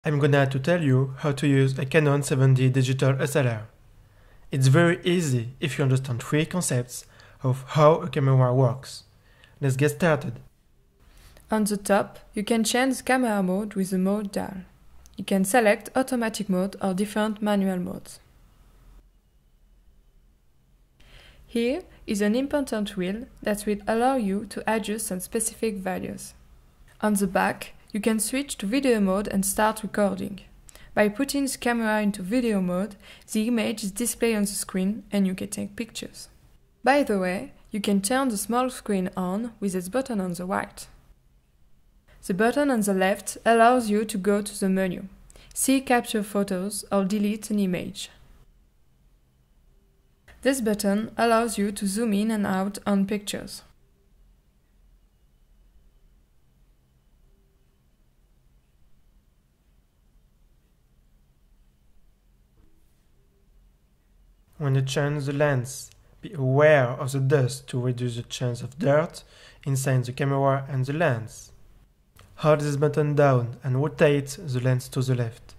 I'm gonna to tell you how to use a Canon 7D digital DSLR. It's very easy if you understand three concepts of how a camera works. Let's get started. On the top, you can change the camera mode with the mode dial. You can select automatic mode or different manual modes. Here is an important wheel that will allow you to adjust some specific values. On the back, you can switch to video mode and start recording. By putting the camera into video mode, the image is displayed on the screen and you can take pictures. By the way, you can turn the small screen on with its button on the right. The button on the left allows you to go to the menu, see capture photos or delete an image. This button allows you to zoom in and out on pictures. When you change the lens, be aware of the dust to reduce the chance of dirt inside the camera and the lens. Hold this button down and rotate the lens to the left.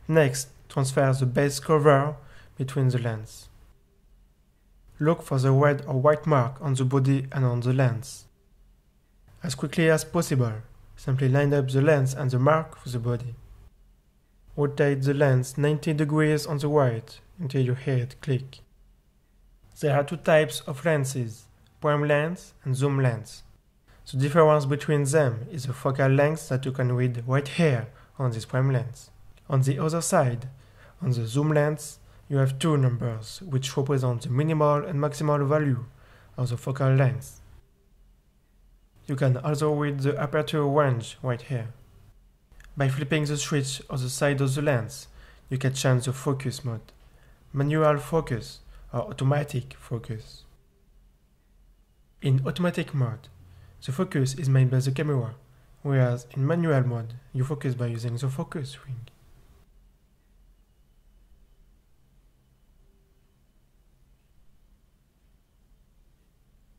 Next, transfer the base cover between the lens. Look for the red or white mark on the body and on the lens. As quickly as possible, simply line up the lens and the mark with the body. Rotate the lens 90 degrees on the right until you hear it click. There are two types of lenses, prime lens and zoom lens. The difference between them is the focal length that you can read right here on this prime lens. On the other side, on the zoom lens, you have two numbers which represent the minimal and maximal value of the focal length. You can also read the aperture range right here. By flipping the switch on the side of the lens, you can change the focus mode, manual focus or automatic focus. In automatic mode, the focus is made by the camera, whereas in manual mode, you focus by using the focus ring.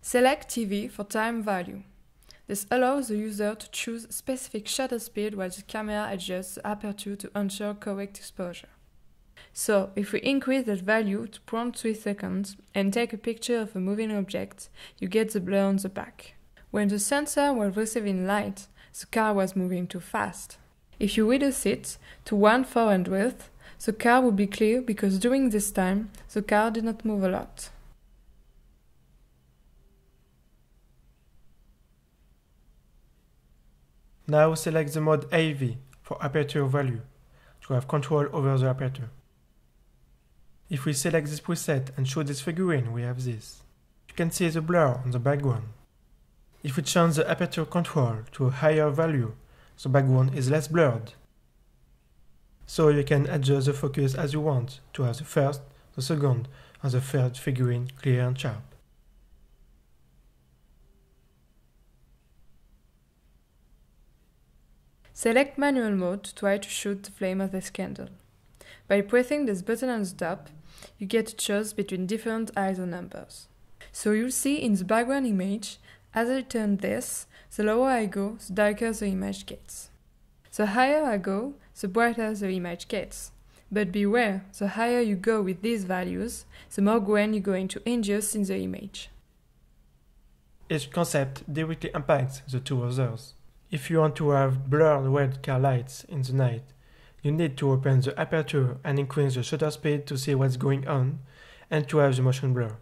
Select TV for time value. This allows the user to choose a specific shutter speed while the camera adjusts the aperture to ensure correct exposure. So, if we increase that value to 0.3 seconds and take a picture of a moving object, you get the blur on the back. When the sensor was receiving light, the car was moving too fast. If you reduce it to 1/400th, the car will be clear because during this time, the car did not move a lot. Now select the mode AV for aperture value to have control over the aperture. If we select this preset and show this figurine, we have this. You can see the blur on the background. If we change the aperture control to a higher value, the background is less blurred. So you can adjust the focus as you want to have the first, the second, and the third figurine clear and sharp. Select manual mode to try to shoot the flame of this candle. By pressing this button on the top, you get to choose between different ISO numbers. So you'll see in the background image, as I turn this, the lower I go, the darker the image gets. The higher I go, the brighter the image gets. But beware, the higher you go with these values, the more grain you're going to induce in the image. Each concept directly impacts the two others. If you want to have blurred red car lights in the night, you need to open the aperture and increase the shutter speed to see what's going on and to have the motion blur.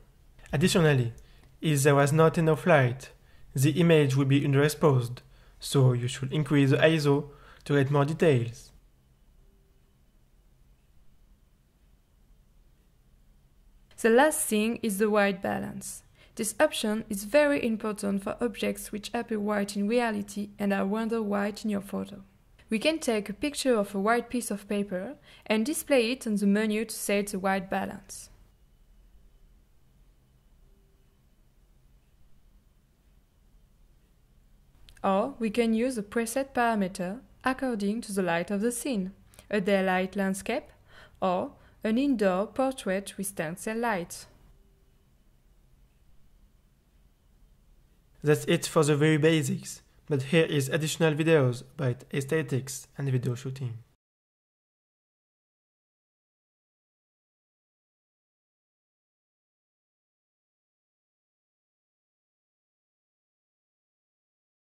Additionally, if there was not enough light, the image will be underexposed, so you should increase the ISO to get more details. The last thing is the white balance. This option is very important for objects which appear white in reality and are rendered white in your photo. We can take a picture of a white piece of paper and display it on the menu to set the white balance. Or we can use a preset parameter according to the light of the scene, a daylight landscape or an indoor portrait with stencil light. That's it for the very basics, but here is additional videos about aesthetics and video shooting.